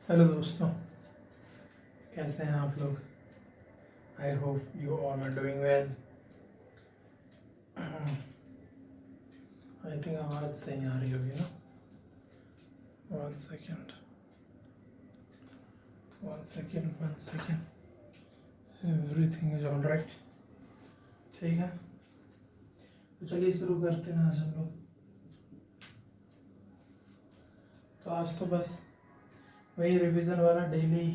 Hello दोस्तों, कैसे हैं आप लोग। I hope you all are doing well. I think आवाज़ सही आ रही होगी ना। One second one second. Everything is all right. ठीक है, तो चलिए शुरू करते हैं आज हम लोग। तो आज तो बस वही रिवीजन वाला, डेली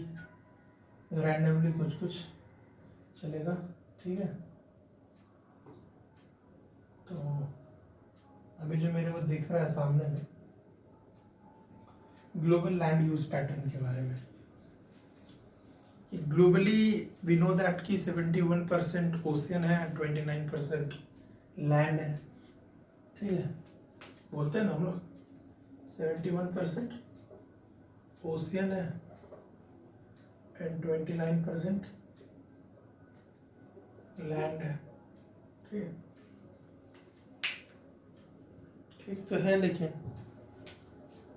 रैंडमली कुछ कुछ चलेगा। ठीक है, तो अभी जो मेरे को दिख रहा है सामने में, ग्लोबल लैंड यूज पैटर्न के बारे में। कि ग्लोबली वी नो दैट कि 71% ओशियन है, 29% लैंड है। ठीक है, बोलते हैं ना हम लोग 71% ओशियन है एंड 29% लैंड है। ठीक है, ठीक तो है, लेकिन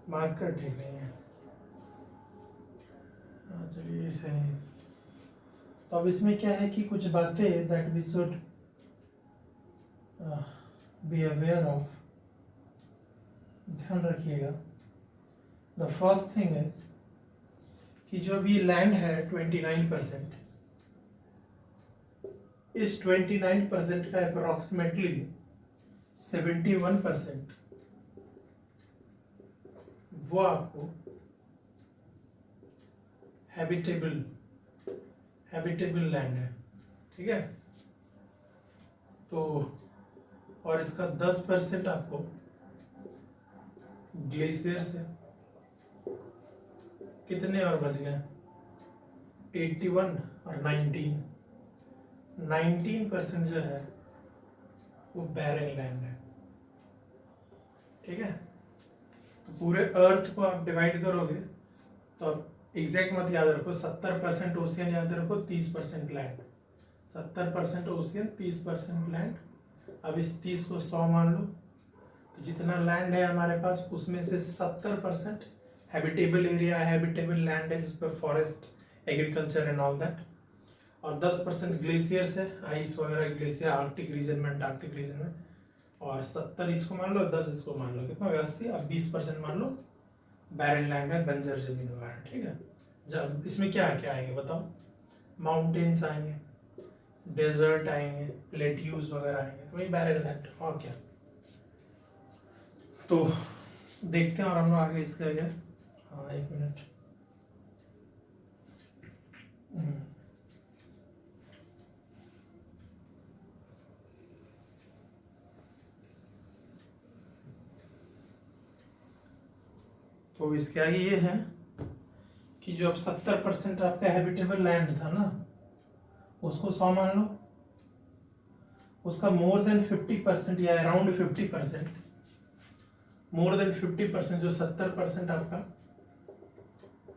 मार्कर ठीक नहीं है। चलिए सही है। तो अब इसमें क्या है कि कुछ बातें that we should be aware of, ध्यान रखिएगा। द फर्स्ट थिंग इज कि जो अभी लैंड है 29%, इस 29% का अप्रोक्सीमेटली 71% वो आपको हैबिटेबल लैंड है। ठीक है, तो और इसका 10% आपको ग्लेशियर से। कितने और बच गए? 81 और 19% जो है वो बैरन लैंड है। ठीक है, तो पूरे अर्थ को आप डिवाइड करोगे तो अब एग्जैक्ट मत याद रखो, 70% ओशियन याद रखो, 30% लैंड। 70% ocean, 30% land. अब इस 30 को 100 मान लो, तो जितना लैंड है हमारे पास उसमें से 70% हैबिटेबल एरिया, हैबिटेबल लैंड है, जिस पर forest, agriculture and all that. और 10% ग्लेशियर्स है, आइस वगैरह ग्लेशियर आर्कटिक रीजन में, अंटार्कटिक रीजन में। और 70 इसको मान लो, 10 इसको मान लो, कितना हो गया? 80। अब 20% मान लो बैरन लैंड है, बंजर जमीन वगैरह। ठीक है, जब इसमें क्या क्या आएंगे बताओ? माउंटेन्स आएंगे, डेजर्ट आएंगे, प्लेट्यूज वगैरह आएंगे, तो वही बैरन लैंड। और क्या, तो देखते हैं और हम लोग आगे इसका क्या। हाँ, एक मिनट। तो इसके आगे ये है कि जो अब 70% आपका हैबिटेबल लैंड था ना, उसको 100 मान लो। उसका मोर देन 50% या अराउंड 50%, मोर देन 50% जो 70% आपका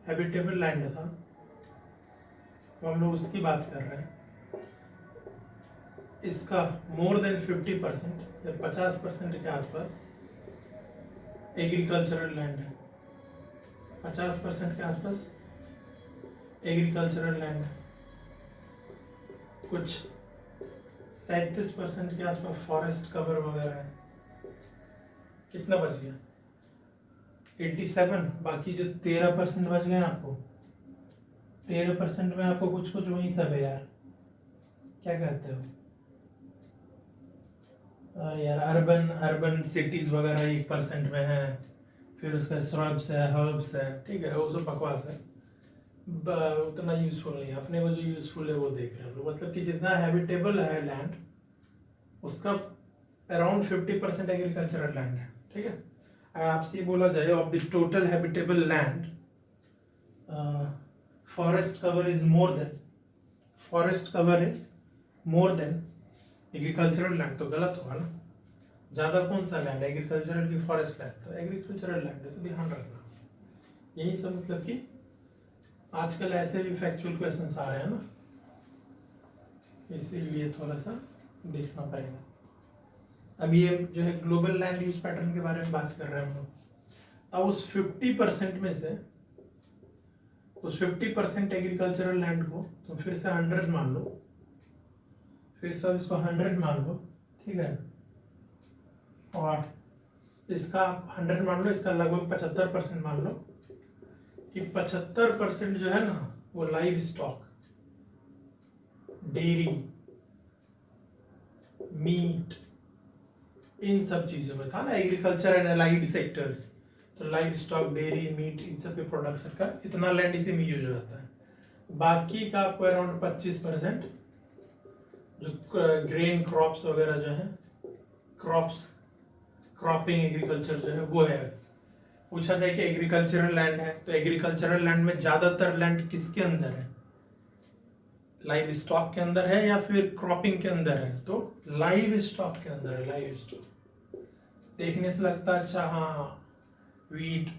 हैबिटेबल लैंड था, तो हम लोग उसकी बात कर रहे हैं। इसका मोर देन 50% या 50% के आसपास एग्रीकल्चरल लैंड है। 50% के आसपास एग्रीकल्चरल लैंड है। कुछ 37% के आसपास फॉरेस्ट कवर वगैरह है। कितना बच गया? 87। बाकी जो 13% बच गए आपको, 13% में आपको कुछ कुछ वही सब है यार, क्या कहते हो यार, अर्बन सिटीज वगैरह 1% में है। फिर उसका श्रब्स है, हर्ब्स है। ठीक है, वो सब बकवास है, उतना यूजफुल नहीं है। अपने को जो यूजफुल है वो देख रहे हैं। मतलब कि जितना हैबिटेबल है लैंड, उसका अराउंड 50% एग्रीकल्चरल लैंड है। ठीक है, अगर आपसे ये बोला जाए of the total habitable land, forest cover is more than agricultural land, तो गलत होगा ना। ज्यादा कौन सा लैंड, एग्रीकल्चरल की फॉरेस्ट लैंड? तो एग्रीकल्चरल लैंड है, तो ध्यान रखना। यही सब मतलब कि आजकल ऐसे भी फैक्चुअल क्वेश्चंस आ रहे हैं ना, इसीलिए थोड़ा सा देखना पड़ेगा। अब ये जो है ग्लोबल लैंड यूज पैटर्न के बारे में बात कर रहे हैं हम लोग। अब उस 50% में से उस 50% एग्रीकल्चरल लैंड को तुम फिर से 100 मान लो, फिर से इसको 100 मान लो, ठीक है, और इसका 100 मान लो, इसका लगभग 75% मान लो कि 75% जो है ना वो लाइव स्टॉक, डेयरी, मीट, इन सब चीजों में था ना, एग्रीकल्चर एंड अलाइड सेक्टर्स, तो लाइव स्टॉक, डेयरी, मीट, इन सब के प्रोडक्शन का इतना लैंड इसी में यूज हो जाता है। बाकी का आपको अराउंड 25% जो ग्रेन क्रॉप्स वगैरह जो है, क्रॉप्स, क्रॉपिंग एग्रीकल्चर जो है वो है। पूछा जाए कि एग्रीकल्चरल लैंड है, तो एग्रीकल्चरल लैंड में ज्यादातर लैंड किसके अंदर है, लाइव स्टॉक के अंदर है या फिर क्रॉपिंग के अंदर है, तो लाइव स्टॉक के अंदर है। लाइव स्टॉक देखने से लगता है अच्छा हाँ वीट,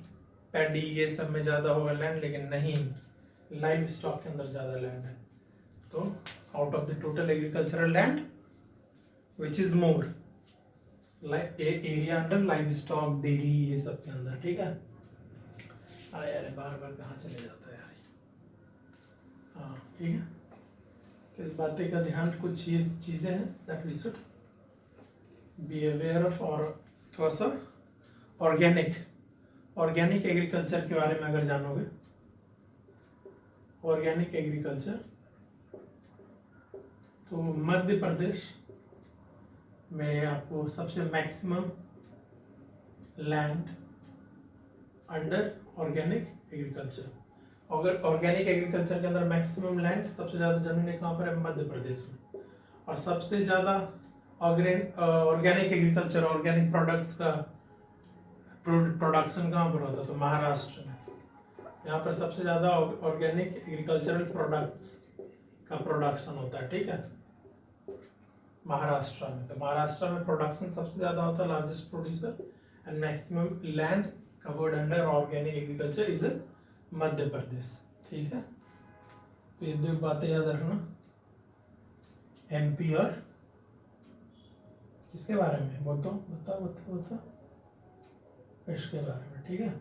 पैडी, ये सब में ज्यादा होगा लैंड, लेकिन नहीं, लाइव स्टॉक के अंदर ज्यादा लैंड है। तो out of the total agricultural land which is more area under live stock, dairy, ये सब के अंदर, ठीक है। अरे यार बार बार कहाँ चले जाता है यार। हाँ ठीक है, तो इस बातें का ध्यान, कुछ चीजें हैं that we should be aware of. और थोड़ा सा ऑर्गेनिक एग्रीकल्चर के बारे में अगर जानोगे, ऑर्गेनिक एग्रीकल्चर, तो मध्य प्रदेश में आपको सबसे maximum land under organic agriculture. अगर ऑर्गेनिक एग्रीकल्चर के अंदर मैक्सिमम लैंड, सबसे ज्यादा जमीनें कहाँ पर है, मध्य प्रदेश में। और सबसे ज्यादा ऑर्गेनिक एग्रीकल्चर, ऑर्गेनिक प्रोडक्ट्स का प्रोडक्शन कहाँ पर होता है, तो महाराष्ट्र में। यहाँ पर सबसे ज्यादा ऑर्गेनिक एग्रीकल्चरल प्रोडक्ट्स का प्रोडक्शन होता है, ठीक है, महाराष्ट्र में। तो महाराष्ट्र में प्रोडक्शन सबसे ज्यादा होता है, largest producer, and maximum land covered under organic agriculture is Madhya Pradesh, ठीक है। तो ये दो बातें याद रखना, एमपी और किसके बारे में, बता इसके बारे में, ठीक है।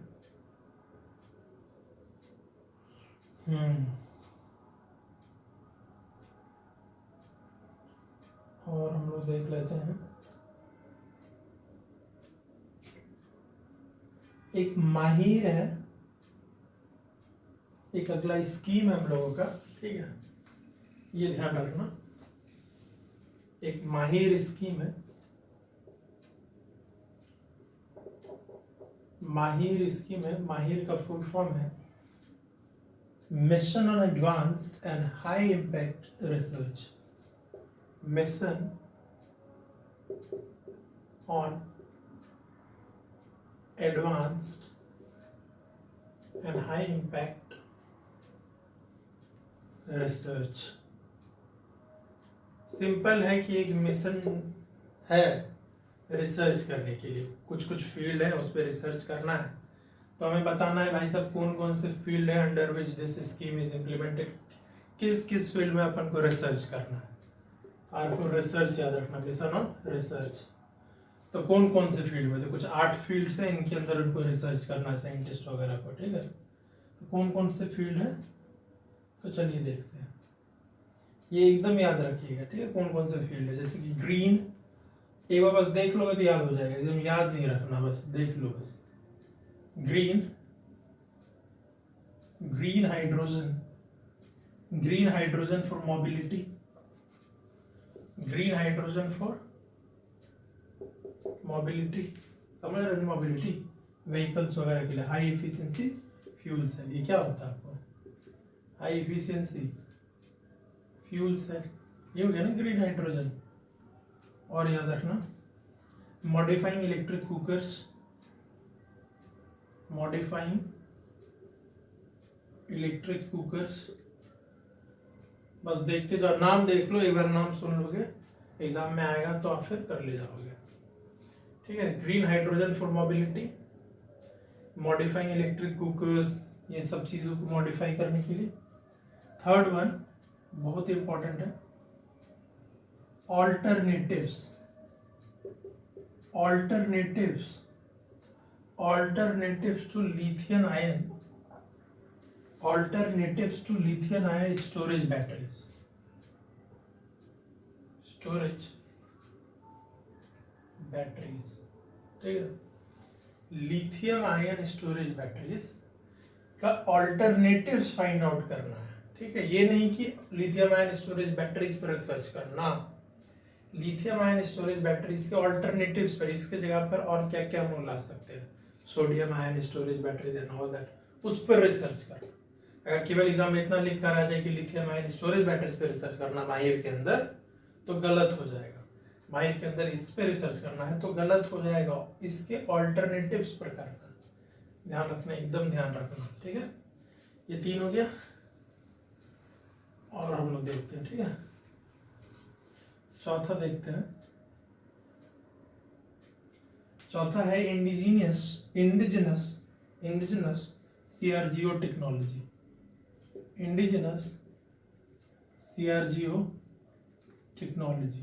और हम लोग देख लेते हैं, एक माहिर है, एक अगला स्कीम है हम लोगों का, ठीक है, ये ध्यान रखना। एक माहिर स्कीम है, माहिर स्कीम है, माहिर का फुल फॉर्म है mission on advanced and high impact research. Mission on advanced and high impact research. Simple है कि एक मिशन है रिसर्च करने के लिए, कुछ फील्ड है उस पर रिसर्च करना है, तो हमें बताना है भाई साहब कौन कौन से फील्ड है under which this scheme is implemented, किस फील्ड में अपन को रिसर्च करना है। आपको रिसर्च याद रखना, मिशन ऑन रिसर्च। तो कौन कौन से फील्ड में, तो कुछ 8 फील्ड्स हैं, इनके अंदर उनको रिसर्च करना है साइंटिस्ट वगैरह को, ठीक है। तो कौन कौन से फील्ड है, तो चलिए देखते हैं, ये एकदम याद रखिएगा, ठीक है, कौन कौन से फील्ड है। जैसे कि ग्रीन, एक बार बस देख लोगे तो याद हो जाएगा, एकदम याद नहीं रखना, बस देख लो बस। Green hydrogen for mobility, green hydrogen for mobility, समझ रहे हो, मोबिलिटी व्हीकल्स वगैरह के लिए। हाई एफिशिएंसी फ्यूल सेल, ये क्या होता है आपको, हाई एफिशिएंसी फ्यूल सेल, ये हो गया ना ग्रीन हाइड्रोजन। और याद रखना modifying electric cookers, modifying electric cookers, बस देखते जाओ, नाम देख लो, एक बार नाम सुन लोगे एग्जाम में आएगा तो आप फिर कर ले जाओगे, ठीक है। Green hydrogen for mobility, modifying electric cookers, ये सब चीजों को मॉडिफाई करने के लिए। थर्ड वन बहुत इंपॉर्टेंट है, alternatives to lithium ion, alternatives to lithium ion storage batteries. Storage batteries, ठीक है, लिथियम आयन स्टोरेज बैटरीज का ऑल्टरनेटिव्स फाइंड आउट करना है, ठीक है। ये नहीं कि लिथियम आयन स्टोरेज बैटरीज पर रिसर्च करना, लिथियम आयन स्टोरेज बैटरीज के ऑल्टरनेटिव्स पर, इसके जगह पर और क्या क्या हम ला सकते हैं, sodium ion storage batteries and all that, उस पर रिसर्च करना। अगर केवल एग्जाम में इतना लिख कर आ जाए कि लिथियम आयन स्टोरेज बैटरीज पर रिसर्च करना माहिर के अंदर, तो गलत हो जाएगा। माहिर के अंदर इस पे रिसर्च करना है तो गलत हो जाएगा, इसके ऑल्टरनेटिव्स पर करना, ध्यान रखना, एकदम ध्यान रखना, ठीक है। ये 3 हो गया, और हम लोग देखते हैं, ठीक है, चौथा देखते हैं। चौथा है indigenous CRGO technology, indigenous CRGO technology,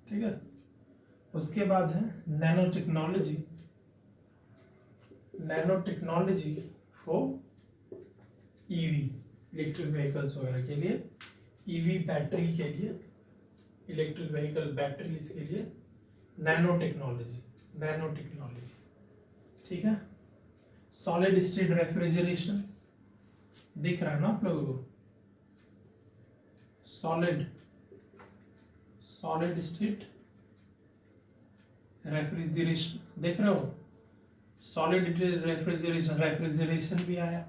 ठीक है। उसके बाद है nano technology for EV, electric vehicles वगैरह के लिए, ईवी बैटरी के लिए, इलेक्ट्रिक व्हीकल बैटरीज के लिए नैनो टेक्नोलॉजी, ठीक है। सॉलिड स्टेट रेफ्रिजरेशन दिख रहा है ना आप लोगों को, सॉलिड स्टेट रेफ्रिजरेशन देख रहे हो, सॉलिड रेफ्रिजरेशन भी आया,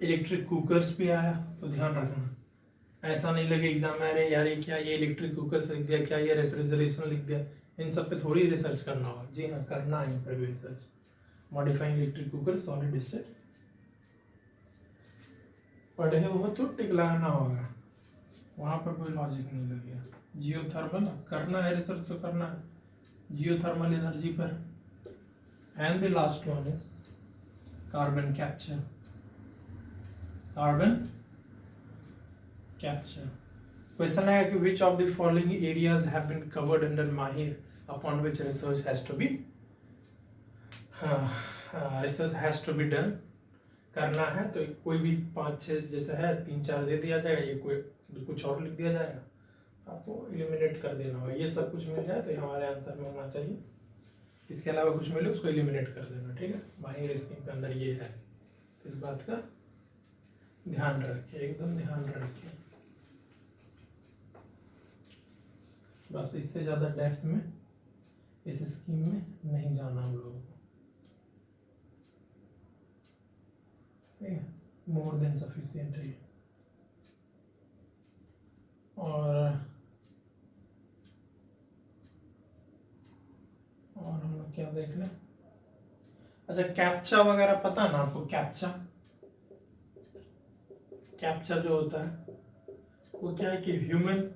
इलेक्ट्रिक कुकर्स भी आया, तो ध्यान रखना, ऐसा नहीं लगे एग्जाम में अरे यार ये क्या, ये इलेक्ट्रिक कुकर्स लिख दिया, क्या ये रेफ्रिजरेशन लिख दिया, इन सब पे थोड़ी रिसर्च करना होगा। जी हाँ, करना है इन पर भी research. Modifying electric cooker, solid state पढ़े हो तो टिक लगाना होगा, वहां पर कोई लॉजिक नहीं लगेगा। जियोथर्मल करना है रिसर्च, तो करना है जियोथर्मल एनर्जी पर। And the last one is carbon capture, question है कि which of the following areas have been covered under Mahir upon which research has to be done, करना है तो कोई भी 5-6 जैसे है, 3-4 दे दिया जाएगा, ये कोई कुछ और लिख दिया जाएगा, आपको एलिमिनेट कर देना होगा। ये सब कुछ मिल जाए तो ये हमारे आंसर में होना चाहिए, इसके अलावा कुछ मिले उसको एलिमिनेट कर देना, ठीक है। माहिर स्कीम के अंदर ये है, इस बात का ध्यान रखिए, एकदम ध्यान रखिए। बस इससे ज़्यादा डेप्थ में इस स्कीम में नहीं जाना हम लोगों को, मोर देन सफिशिएंट है। और हम लोग क्या देख लें, अच्छा कैप्चा वगैरह पता ना आपको, कैप्चा जो होता है वो क्या है कि ह्यूमन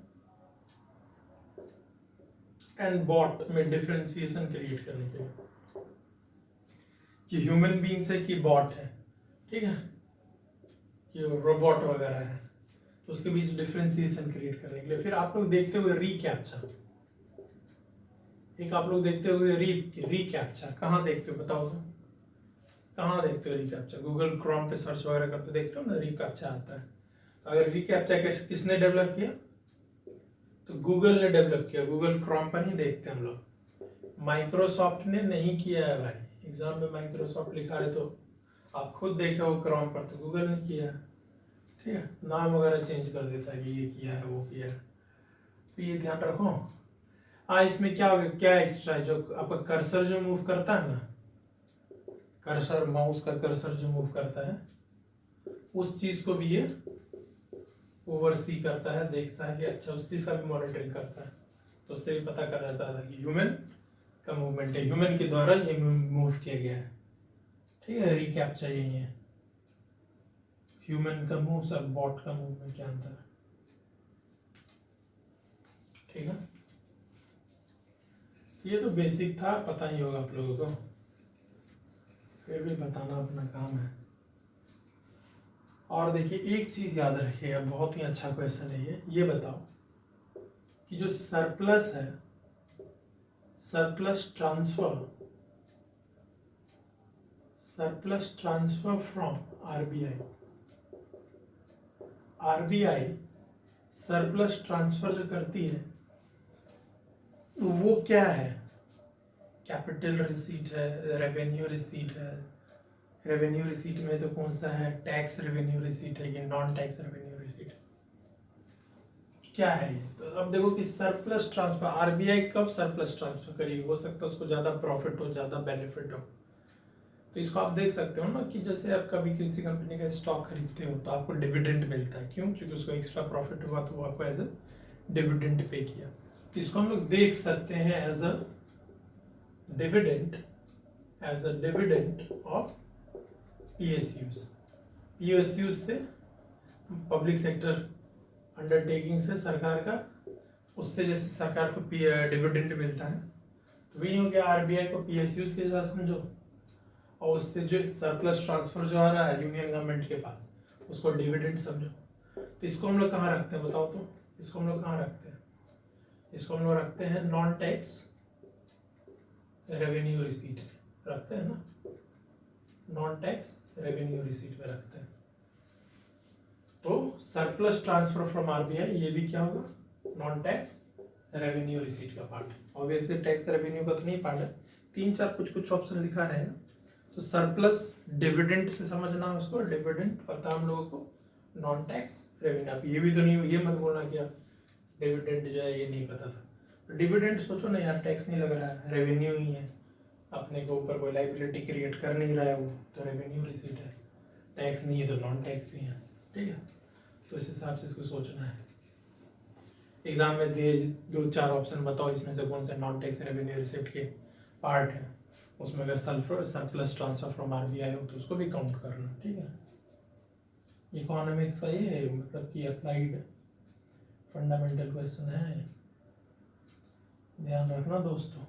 एंड बॉट में डिफरेंशिएशन क्रिएट करने के लिए, कि ह्यूमन बीइंग्स है कि बॉट है, ठीक है, कि रोबोट वगैरह है, तो उसके बीच डिफरेंशिएशन क्रिएट करने के लिए। फिर आप लोग देखते हुए रीकैप्चा, एक आप लोग देखते हुए रीकैप्चा कहाँ देखते हो बताओ तो, कहाँ देखते हो रीकैप्चा? गूगल क्रोम पे सर्च वगैरह करते देखते हो ना, रीकैप्चा आता है। तो अगर रीकैप्चा किसने डेवलप किया, तो गूगल ने डेवलप किया, गूगल क्रोम पर ही देखते हैं हम लोग, माइक्रोसॉफ्ट ने नहीं किया है भाई। एग्जाम में माइक्रोसॉफ्ट लिखा है तो आप खुद देखे हो क्रोम पर, तो गूगल ने किया है, ठीक है। नाम वगैरह चेंज कर देता है कि ये किया है वो किया है, तो ये ध्यान रखो। हाँ, इसमें क्या होगा, क्या एक्स्ट्रा है, जो आपका कर्सर जो मूव करता है ना, कर्सर, माउस का कर्सर जो मूव करता है, उस चीज को भी ये ओवरसी करता है, देखता है कि अच्छा, उस चीज का भी मॉनिटरिंग करता है, तो उससे भी पता कर जाता था कि ह्यूमन का मूवमेंट है, ह्यूमन के द्वारा ये मूव किया गया है, ठीक है। रिकैप्चा यही है, ह्यूमन का मूव और बॉट का मूव में क्या अंतर है, ठीक है। ये तो बेसिक था, पता ही होगा आप लोगों को, फिर भी बताना अपना काम है। और देखिए एक चीज याद रखिएगा, बहुत ही अच्छा क्वेश्चन है ये बताओ कि जो सरप्लस है, surplus transfer from RBI, RBI surplus transfer जो करती है वो क्या है? कैपिटल रिसीट है, रेवेन्यू रिसीट है। रेवेन्यू रिसीट में तो कौन सा है? टैक्स रेवेन्यू रिसीट है कि नॉन टैक्स रेवेन्यू रिसीट? क्या है ये? तो अब देखो कि सरप्लस ट्रांसफर, आरबीआई कब सरप्लस ट्रांसफर करेगी? हो सकता है उसको ज्यादा प्रॉफिट हो, ज्यादा बेनिफिट हो। तो इसको आप देख सकते हो ना कि जैसे आप कभी किसी कंपनी का स्टॉक खरीदते हो तो आपको डिविडेंड मिलता है। क्यों? क्योंकि उसको एक्स्ट्रा प्रॉफिट हुआ तो वो आपको एज अ डिविडेंड पे किया। तो इसको हम लोग देख सकते हैं as a dividend, as a dividend of PSUs. PSUs से, पब्लिक सेक्टर अंडरटेकिंग से, सरकार का, उससे जैसे सरकार को डिविडेंड मिलता है तो वही हो गया। आरबीआई को पीएसयूज के साथ समझो, और उससे जो सरप्लस ट्रांसफर जो आ रहा है यूनियन गवर्नमेंट के पास उसको डिविडेंड समझो। तो इसको हम लोग कहाँ रखते हैं बताओ तो? इसको हम लोग कहाँ रखते हैं? इसको हम लोग रखते हैं नॉन टैक्स रेवेन्यू रिसीट रखते हैं ना, नॉन टैक्स रेवेन्यू रिसीट में रखते हैं। तो सरप्लस ट्रांसफर फ्रॉम आरबीआई ये भी क्या होगा? नॉन टैक्स रेवेन्यू रिसीट का पार्ट। ऑब्वियसली टैक्स रेवेन्यू का तो नहीं पार्ट है, 3-4 कुछ ऑप्शन लिखा रहेगा। तो सरप्लस डिविडेंड से समझना उसको, डिविडेंड पता हम लोगों को, नॉन टैक्स रेवेन्यू। आप ये भी तो नहीं, ये मत बोलना कि यार डिविडेंड जो है ये नहीं पता था। तो डिविडेंड सोचो ना यार, टैक्स नहीं लग रहा है, रेवेन्यू ही है, अपने के ऊपर कोई लाइबिलिटी क्रिएट कर नहीं रहा है वो, तो रेवेन्यू रिसीट है। टैक्स नहीं है तो नॉन टैक्स ही है, ठीक है। तो इस हिसाब से इसको सोचना है। एग्जाम में दिए 2-4 ऑप्शन बताओ इसमें से कौन से नॉन टैक्स रेवेन्यू रिसीट के पार्ट है। उसमें अगर सरप्लस ट्रांसफर फ्रॉम आरबीआई हो तो उसको भी काउंट करना, ठीक है। इकोनॉमिक्स का ये मतलब कि अप्लाइड फंडामेंटल क्वेश्चन है, ध्यान रखना दोस्तों।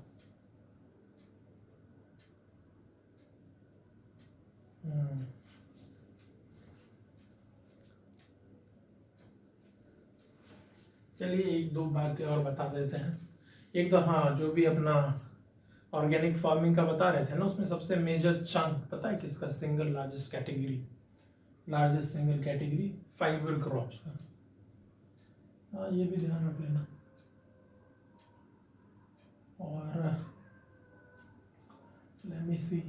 चलिए 1-2 बातें और बता देते हैं। एक तो हाँ, जो भी अपना ऑर्गेनिक फार्मिंग का बता रहे थे ना, उसमें सबसे मेजर चंक पता है किसका? Single largest category, largest single category fibre crops का। हाँ ये भी ध्यान रख लेना। और लेट मी सी,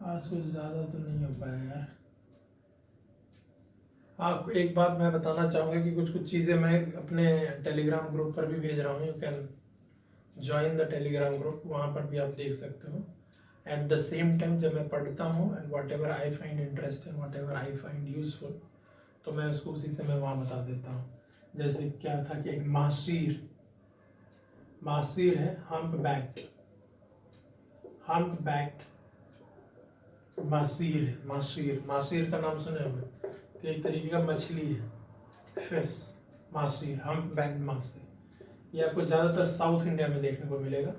आज कुछ ज़्यादा तो नहीं हो पाया यार। हाँ एक बात मैं बताना चाहूँगा कि कुछ चीज़ें मैं अपने टेलीग्राम ग्रुप पर भी भेज रहा हूँ। You can join the Telegram group, वहाँ पर भी आप देख सकते हो। एट द सेम टाइम जब मैं पढ़ता हूँ and what ever I find interesting, what ever I find useful, तो मैं उसको उसी से मैं वहाँ बता देता हूँ। जैसे क्या था कि एक मासीर है, हम्प बैक्ड मासीर का नाम सुने होंगे। तो एक तरीके का मछली है, fish, Masir, hump backed Masir. ये आपको ज़्यादातर साउथ इंडिया में देखने को मिलेगा,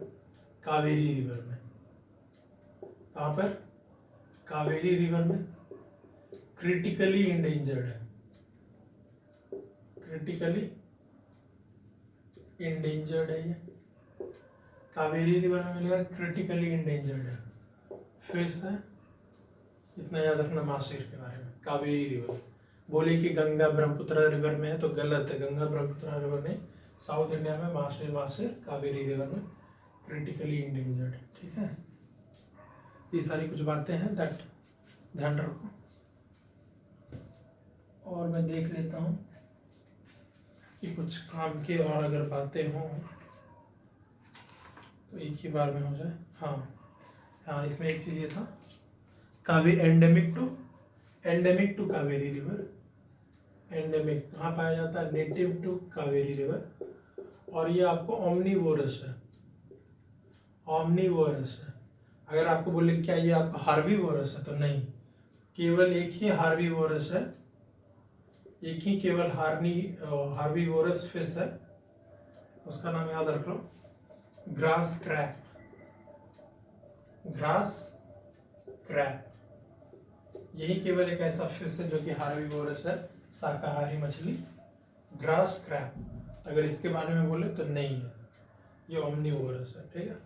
कावेरी रिवर में। कहाँ पर? कावेरी रिवर में। क्रिटिकली इंडेंजर्ड है, क्रिटिकली इंडेंजर्ड है ये, कावेरी रिवर में मिलेगा, क्रिटिकली इंडेंजर्ड है, फिश है। इतना याद रखना मासीर के बारे में। कावेरी रिवर, बोले कि गंगा ब्रह्मपुत्र रिवर में है तो गलत है, गंगा ब्रह्मपुत्र रिवर नहीं, साउथ इंडिया में मासीर कावेरी रिवर में क्रिटिकली इंडेंजर्ड, ठीक है। ये सारी कुछ बातें हैं, दैट ध्यान रखो। और मैं देख लेता हूँ कि कुछ काम के और अगर बातें हों तो एक ही बार में हो जाए। हाँ इसमें एक चीज़ ये था, Kaveri endemic to Kaveri river. Endemic कहाँ पाया जाता है? Native to Kaveri river. और ये आपको ओमनीवोरस है, अगर आपको बोले क्या ये आपका हार्बीवोरस है, तो नहीं, केवल एक ही हार्बीवोरस है, एक ही केवल हार्बीवोरस फिश है, उसका नाम याद रख लो, ग्रास क्रैप। यही केवल एक ऐसा फिश है जो कि हार्बीवोरस है, शाकाहारी मछली, ग्रास क्रैप। अगर इसके बारे में बोले तो नहीं है, ये ओमनीवोरस है, ठीक है।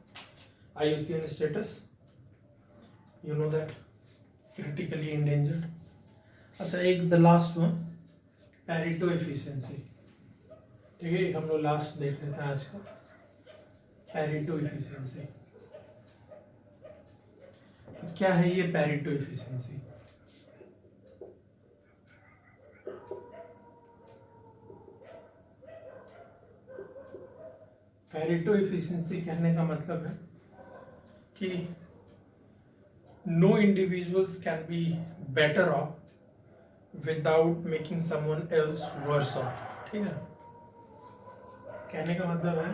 Status, you know that, critically endangered. अच्छा, एक the last one, Pareto efficiency. ठीक है, एक हम लोग लास्ट देख लेते हैं आज का, पैरेटो एफिशिएंसी। तो क्या है ये पैरेटो एफिशिएंसी? पैरेटो एफिशिएंसी कहने का मतलब है कि no individuals can be better off without making someone else worse off. ठीक है, कहने का मतलब है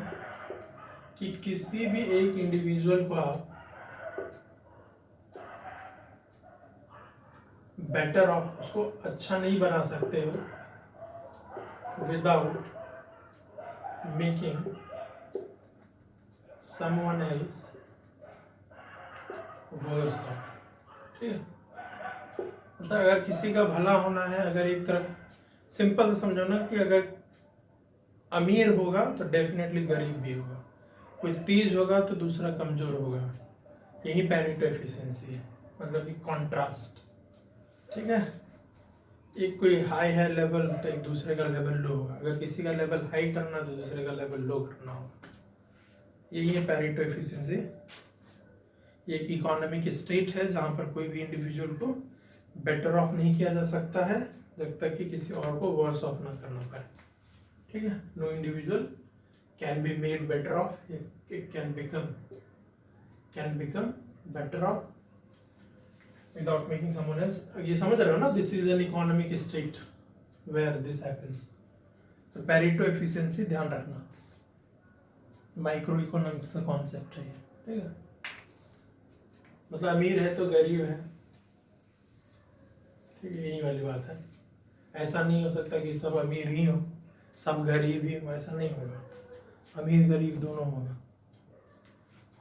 कि किसी भी एक इंडिविजुअल को आप बेटर ऑफ, उसको अच्छा नहीं बना सकते हो without making someone else worse off. ठीक है, मतलब अगर किसी का भला होना है, अगर एक तरफ सिंपल से समझो ना कि अगर अमीर होगा तो डेफिनेटली गरीब भी होगा, कोई तेज होगा तो दूसरा कमजोर होगा। यही पैरेटो एफिशिएंसी है, मतलब कि कॉन्ट्रास्ट। ठीक है, एक कोई हाई है लेवल तो एक दूसरे का लेवल लो होगा, अगर किसी का लेवल हाई करना तो दूसरे का लेवल लो करना होगा। यही है पैरेटो एफिशिएंसी। ये एक इकोनॉमिक स्टेट है जहाँ पर कोई भी इंडिविजुअल को बेटर ऑफ नहीं किया जा सकता है जब तक कि किसी और को वर्स ऑफ ना करना पाए। ठीक है, no individual can be made better off, can become better off without making someone else. ये समझ रहे हो ना, this is an economic state where this happens. तो पैरेटो एफिशिएंसी ध्यान रखना, माइक्रो इकोनॉमिक्स का कॉन्सेप्ट है ये। ठीक है, मतलब अमीर है तो गरीब है। ठीक है, यही वाली बात है। ऐसा नहीं हो सकता कि सब अमीर ही हो सब गरीब ही हो, ऐसा नहीं होगा, अमीर गरीब दोनों होगा।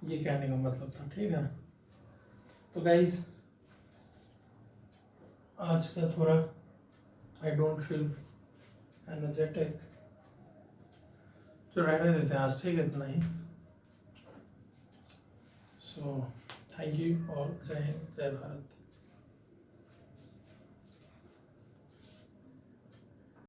ये कहने का मतलब था। ठीक है, तो गाइस आज का थोड़ा आई डोंट फील एनर्जेटिक, तो रहने देते हैं आज। ठीक है, इतना ही। सो थैंक यू और जय हिंद, जय भारत।